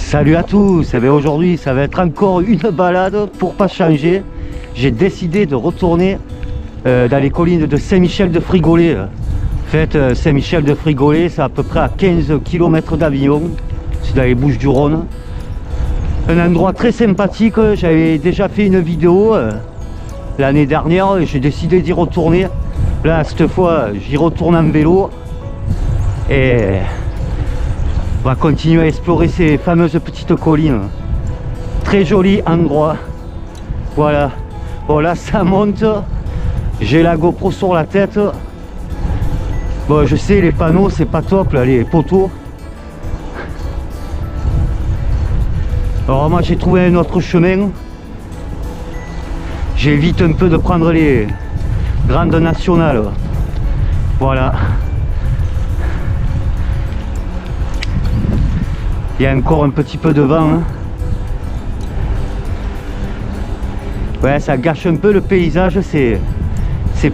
Salut à tous, et bien aujourd'hui ça va être encore une balade pour pas changer. J'ai décidé de retourner dans les collines de Saint-Michel-de-Frigolet. En fait, Saint-Michel-de-Frigolet, c'est à peu près à 15 km d'Avignon, c'est dans les Bouches-du-Rhône. Un endroit très sympathique, j'avais déjà fait une vidéo l'année dernière et j'ai décidé d'y retourner. Là, cette fois, j'y retourne en vélo et on va continuer à explorer ces fameuses petites collines. Très joli endroit. Voilà. Bon, là, ça monte. J'ai la GoPro sur la tête. Bon, je sais, les panneaux, c'est pas top, là, les poteaux. Alors, moi, j'ai trouvé un autre chemin. J'évite un peu de prendre les grandes nationales. Voilà. Il y a encore un petit peu de vent. Hein. Ouais, ça gâche un peu le paysage, ces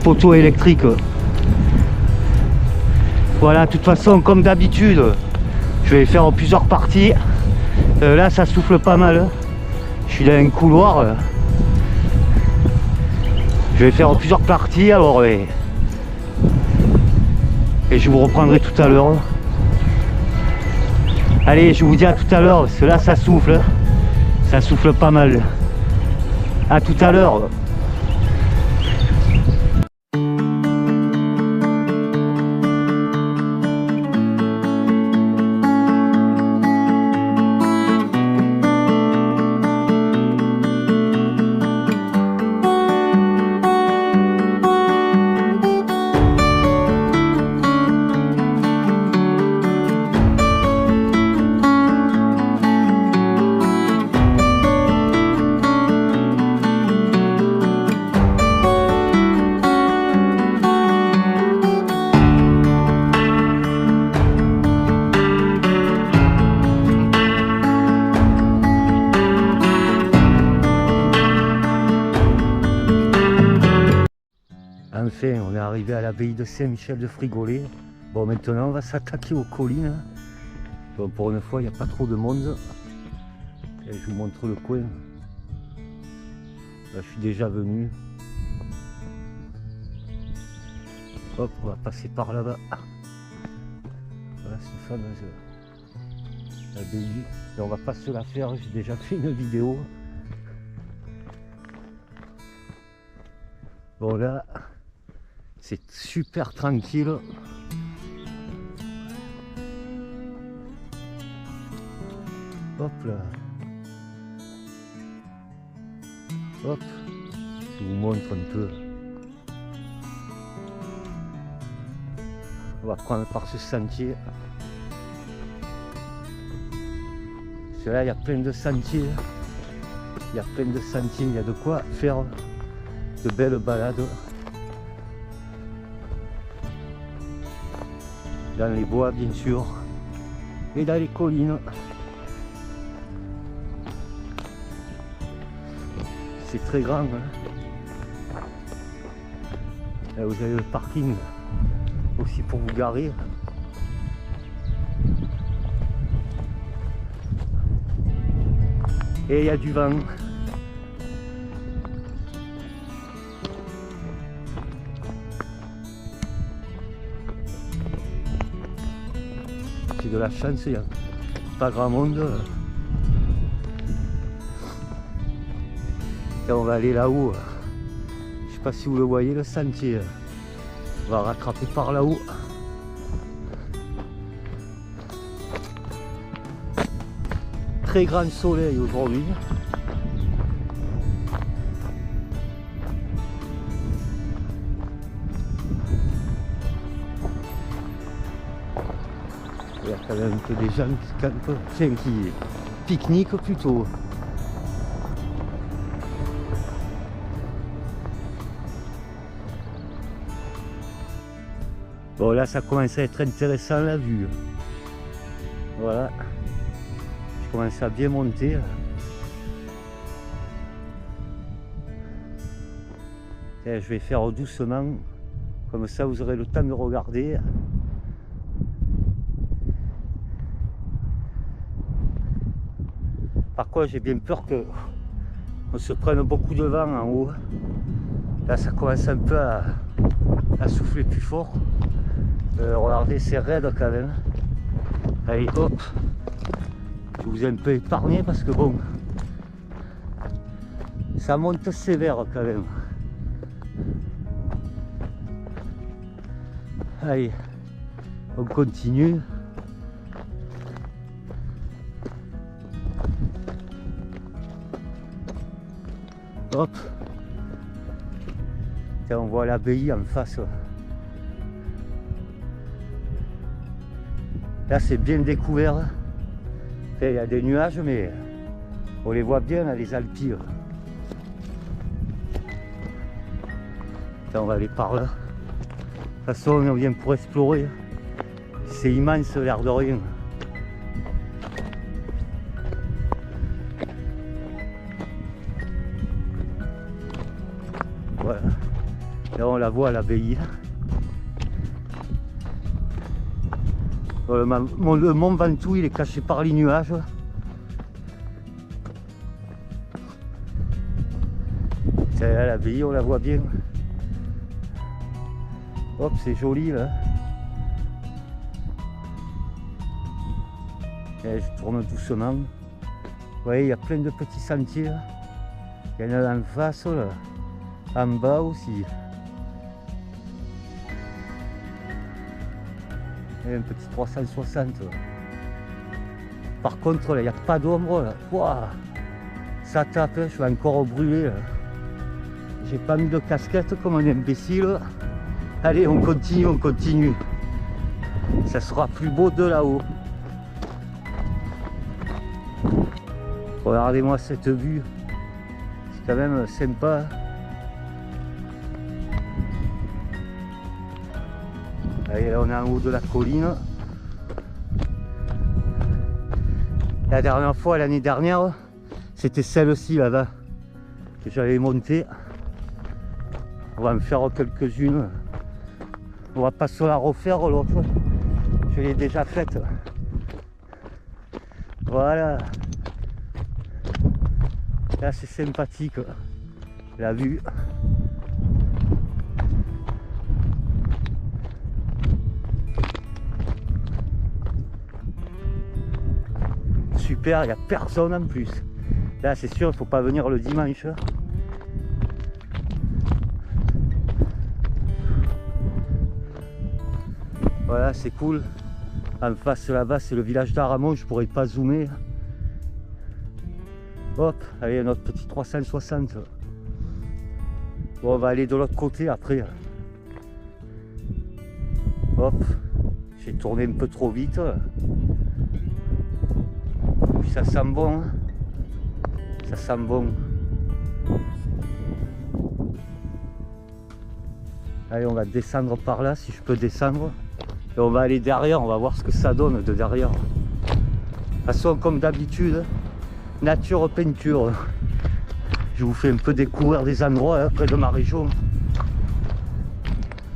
poteaux électriques. Voilà, de toute façon, comme d'habitude, je vais faire plusieurs parties. Là, ça souffle pas mal. Je suis dans un couloir. Je vais faire plusieurs parties, alors et je vous reprendrai tout à l'heure. Allez, je vous dis à tout à l'heure, parce que là ça souffle pas mal. À tout à l'heure. Enfin, on est arrivé à l'abbaye de Saint-Michel-de-Frigolet. Bon, maintenant, on va s'attaquer aux collines. Bon, pour une fois, il n'y a pas trop de monde. Et je vous montre le coin. Là, je suis déjà venu. Hop, on va passer par là-bas. Voilà, cette fameuse abbaye. Et on va pas se la faire, j'ai déjà fait une vidéo. Bon, là... c'est super tranquille. Hop là. Hop. Je vous montre un peu. On va prendre par ce sentier. Parce que là, il y a plein de sentiers. Il y a plein de sentiers. Il y a de quoi faire de belles balades. Dans les bois bien sûr, et dans les collines. C'est très grand. Hein. Là vous avez le parking aussi pour vous garer. Et il y a du vent. De la chance, il n'y a pas grand monde. Et on va aller là-haut. Je sais pas si vous le voyez, le sentier. On va rattraper par là-haut. Très grand soleil aujourd'hui. Il y a quand même que des gens qui campent, enfin, qui pique-niquent plutôt. Bon là ça commence à être intéressant la vue. Voilà. Je commence à bien monter. Et je vais faire doucement. Comme ça vous aurez le temps de regarder. Par contre, j'ai bien peur que on se prenne beaucoup de vent en haut. Là, ça commence un peu à souffler plus fort. Regardez, c'est raide quand même. Allez, hop. Je vous ai un peu épargné parce que bon, ça monte sévère quand même. Allez, on continue. Hop. Tiens, on voit l'abbaye en face. Là, c'est bien découvert. Il y a des nuages, mais on les voit bien, là, les Alpilles. Tiens, on va aller par là. De toute façon, on vient pour explorer. C'est immense, l'air de rien. Voilà. Là, on la voit, l'abbaye. Le mont Ventoux, il est caché par les nuages. Là, l'abbaye, on la voit bien. Hop, c'est joli là. Et je tourne doucement. Vous voyez, il y a plein de petits sentiers. Il y en a en face, là. En bas aussi. Et un petit 360. Par contre, là, il n'y a pas d'ombre. Wow, ça tape, je vais encore brûler. J'ai pas mis de casquette comme un imbécile. Allez, on continue, on continue. Ça sera plus beau de là-haut. Regardez-moi cette vue. C'est quand même sympa. Allez, là on est en haut de la colline. La dernière fois, l'année dernière, c'était celle-ci là-bas que j'avais montée. On va en faire quelques-unes. On va pas se la refaire l'autre. Je l'ai déjà faite. Voilà. Là c'est sympathique. La vue. Super, il n'y a personne en plus. Là c'est sûr, il ne faut pas venir le dimanche. Voilà, c'est cool. En face là-bas, c'est le village d'Aramon, je pourrais pas zoomer. Hop, allez, notre petit 360. Bon, on va aller de l'autre côté après. Hop, j'ai tourné un peu trop vite. Puis ça sent bon. Hein. Ça sent bon. Allez, on va descendre par là, si je peux descendre. Et on va aller derrière, on va voir ce que ça donne de derrière. De toute façon, comme d'habitude, nature peinture. Je vous fais un peu découvrir des endroits près de ma région.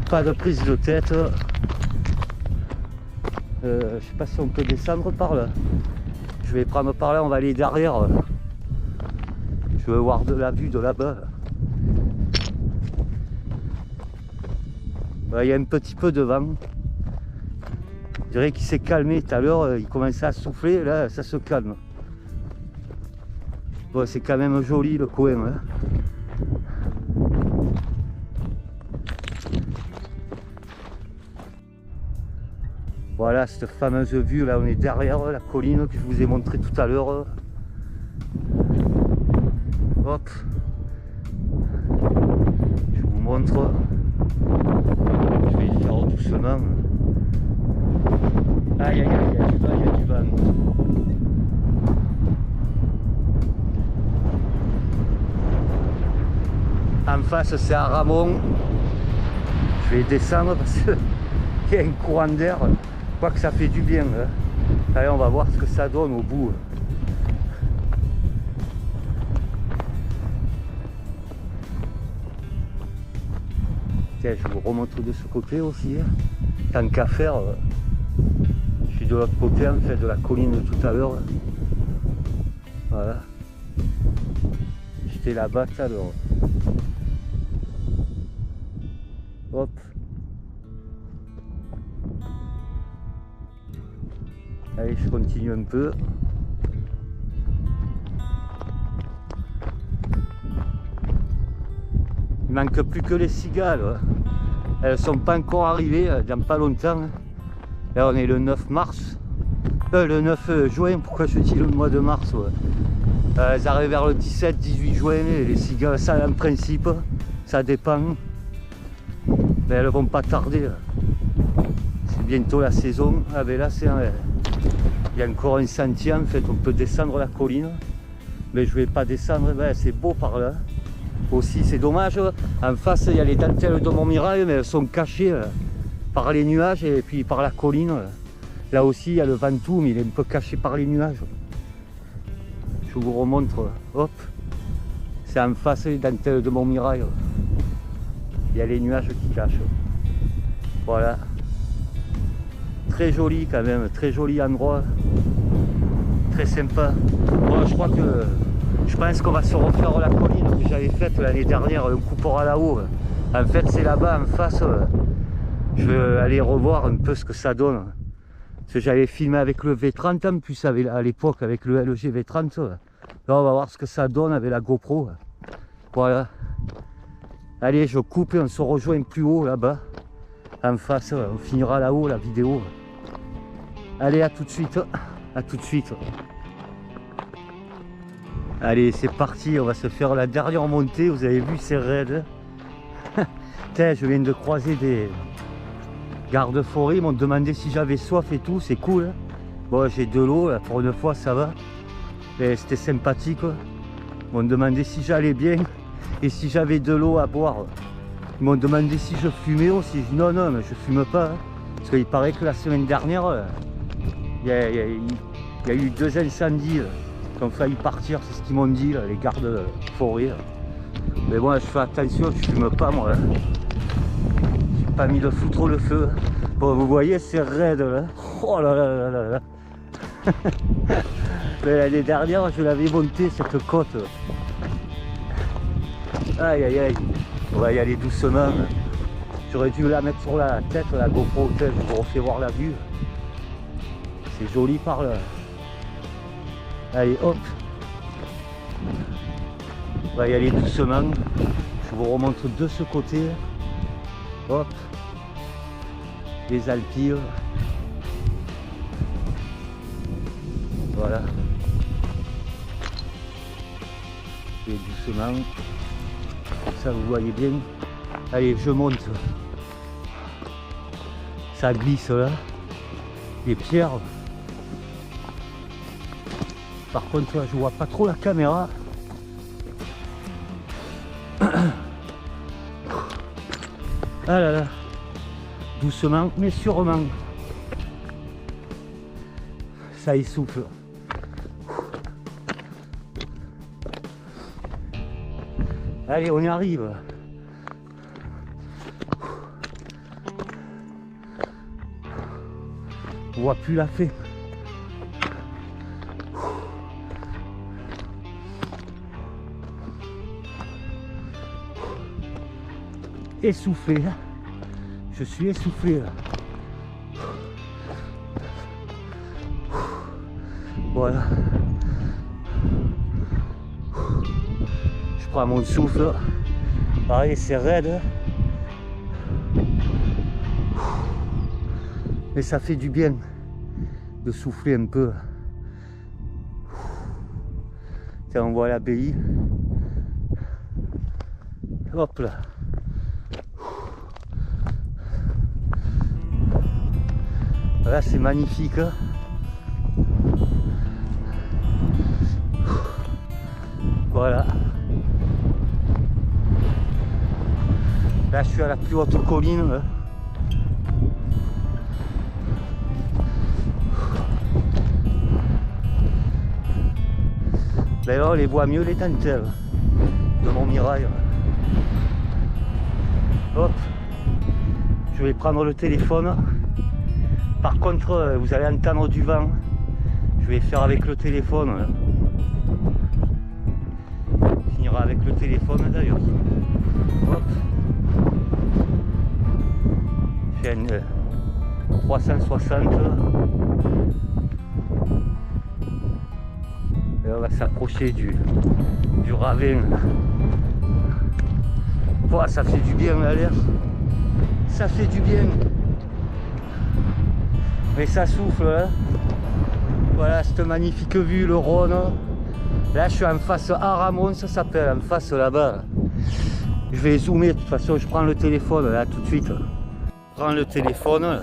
Pas de prise de tête. Je sais pas si on peut descendre par là. Je vais prendre par là, on va aller derrière. Je veux voir de la vue de là-bas. Il y a un petit peu de vent. Je dirais qu'il s'est calmé tout à l'heure, il commençait à souffler, là ça se calme. Bon, c'est quand même joli le coin. Hein. Voilà cette fameuse vue, là on est derrière la colline que je vous ai montré tout à l'heure. Hop. Je vous montre. Je vais le faire doucement. Aïe aïe aïe, il y a du vent. En face c'est Aramon. Je vais descendre parce qu'il y a un courant d'air. Je crois que ça fait du bien. Hein. Allez, on va voir ce que ça donne au bout. Tiens, je vous remontre de ce côté aussi. Hein. Tant qu'à faire. Je suis de l'autre côté en fait de la colline de tout à l'heure. Voilà. J'étais là-bas tout à l'heure. Hop. Allez, je continue un peu. Il manque plus que les cigales. Elles sont pas encore arrivées dans pas longtemps. Là on est le 9 mars. Le 9 juin, pourquoi je dis le mois de mars, ouais. Elles arrivent vers le 17-18 juin, les cigales, ça en principe, ça dépend. Mais elles vont pas tarder. C'est bientôt la saison. Ah ben là c'est il y a encore un sentier en fait, on peut descendre la colline. Mais je vais pas descendre, ben, c'est beau par là. Aussi c'est dommage, en face il y a les dentelles de Montmirail, mais elles sont cachées par les nuages et puis par la colline. Là aussi il y a le Ventoux, mais il est un peu caché par les nuages. Je vous remontre, hop, c'est en face les dentelles de Montmirail. Il y a les nuages qui cachent. Voilà. Très joli quand même, très joli endroit. Très sympa. Bon, je pense qu'on va se refaire la colline que j'avais faite l'année dernière, un coupera là-haut. En fait c'est là-bas en face. Je vais aller revoir un peu ce que ça donne. Parce que j'avais filmé avec le V30 en plus à l'époque avec le LG V30. Là on va voir ce que ça donne avec la GoPro. Voilà. Allez, je coupe et on se rejoint plus haut là-bas. En face, on finira là-haut la vidéo. Allez, à tout de suite. À tout de suite. Allez, c'est parti, on va se faire la dernière montée. Vous avez vu, c'est raide. Putain, je viens de croiser des gardes-forêts. Ils m'ont demandé si j'avais soif et tout, c'est cool. Bon, j'ai de l'eau, là, pour une fois, ça va. Mais c'était sympathique. Ils m'ont demandé si j'allais bien et si j'avais de l'eau à boire. Ils m'ont demandé si je fumais aussi. Je dis non, non, mais je fume pas. Hein. Parce qu'il paraît que la semaine dernière, il y a eu 2 incendies qui ont failli partir, c'est ce qu'ils m'ont dit, là, les gardes forêts. Mais bon, je fais attention, je fume pas moi. J'ai pas mis de foutre le feu. Bon, vous voyez, c'est raide là. Oh là là là là là. Mais l'année dernière, je l'avais monté cette côte. Aïe aïe aïe. On va y aller doucement. J'aurais dû la mettre sur la tête, la GoPro, je vous refais voir la vue. C'est joli par là. Allez hop. On va y aller doucement. Je vous remontre de ce côté. Hop. Les Alpilles. Voilà. Et doucement. Ça vous voyez bien. Allez, je monte. Ça glisse là. Les pierres. Par contre, là, je vois pas trop la caméra. Ah là là. Doucement, mais sûrement. Ça essouffle. Allez, on y arrive. On voit plus la fée. Essoufflé. Je suis essoufflé. Voilà. Je prends mon souffle. Pareil, c'est raide. Mais ça fait du bien de souffler un peu. Tiens, on voit l'abbaye. Hop là. Là, c'est magnifique. Voilà. Là, je suis à la plus haute colline. Mais là, on les voit mieux, les dentelles de Montmirail. Hop. Je vais prendre le téléphone. Par contre, vous allez entendre du vent. Je vais faire avec le téléphone. ira avec le téléphone d'ailleurs. Hop. Chaîne 360. Et on va s'approcher du ravin. Voilà, ça fait du bien à l'air. Ça fait du bien. Mais ça souffle, hein. Voilà cette magnifique vue, le Rhône. Là je suis en face Aramon, ça s'appelle, en face là-bas. Je vais zoomer, de toute façon je prends le téléphone là tout de suite. Je prends le téléphone,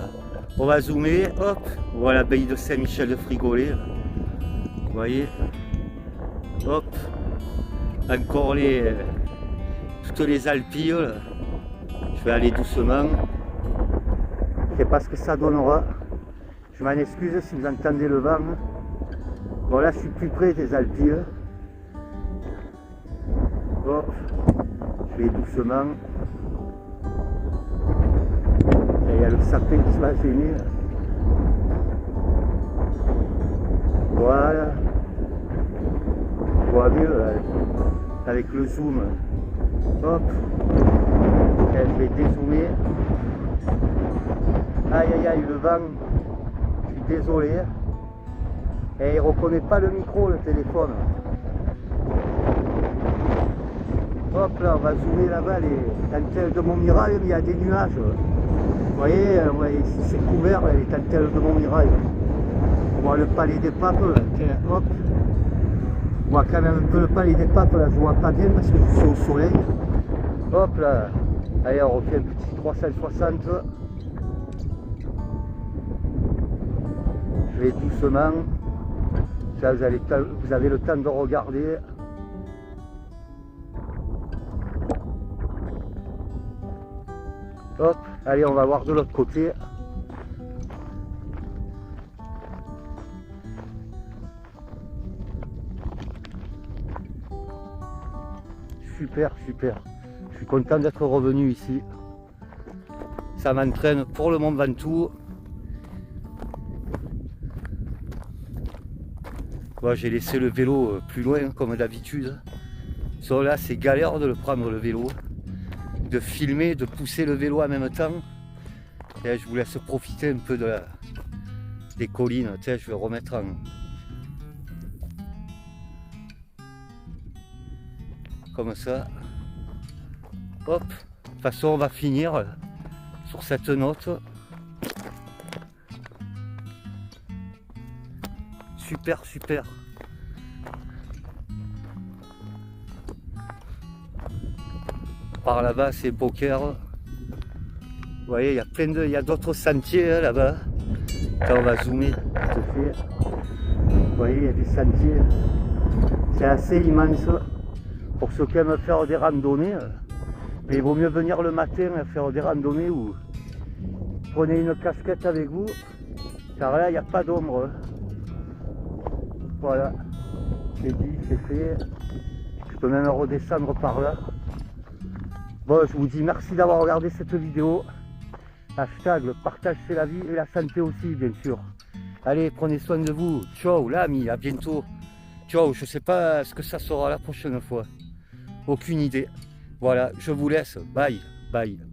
on va zoomer, hop, voilà l'abbaye de Saint-Michel de Frigolet. Vous voyez, hop, encore toutes les Alpilles. Là. Je vais aller doucement. Je ne sais pas ce que ça donnera. Je m'en excuse si vous entendez le vent. Bon là je suis plus près des Alpilles. Hop, je vais doucement. Et il y a le sapin qui va gêner. Voilà. On voit mieux là, avec le zoom. Hop. Et je vais dézoomer. Aïe aïe aïe, le vent. Je suis désolé. Et il ne reconnaît pas le micro, le téléphone. Hop là, on va zoomer là-bas, les dentelles de Montmirail, il y a des nuages. Vous voyez, ici c'est couvert, là, les dentelles de Montmirail. On voit le palais des papes, là. Tiens, hop. On voit quand même un peu le palais des papes, là, je vois pas bien parce que je suis au soleil. Hop là. Allez, on refait un petit 360. Je vais doucement. Ça, vous avez le temps de regarder. Hop, allez, on va voir de l'autre côté. Super, super. Je suis content d'être revenu ici. Ça m'entraîne pour le Mont Ventoux. Bon, j'ai laissé le vélo plus loin comme d'habitude. Sauf là, c'est galère de le prendre le vélo, de filmer, de pousser le vélo en même temps. Et là, je vous laisse profiter un peu des collines. Tiens, je vais remettre en... comme ça. Hop. De toute façon, on va finir sur cette note. Super, super. Par là-bas, c'est Beaucaire. Vous voyez, il y a plein de, il y a d'autres sentiers là-bas. Là, on va zoomer. Vous voyez, il y a des sentiers. C'est assez immense pour ceux qui aiment faire des randonnées. Mais il vaut mieux venir le matin faire des randonnées où prenez une casquette avec vous, car là, il n'y a pas d'ombre. Voilà, c'est dit, c'est fait. Je peux même redescendre par là. Bon, je vous dis merci d'avoir regardé cette vidéo. Hashtag, le partage c'est la vie et la santé aussi, bien sûr. Allez, prenez soin de vous. Ciao, l'ami, à bientôt. Ciao, je sais pas ce que ça sera la prochaine fois. Aucune idée. Voilà, je vous laisse. Bye, bye.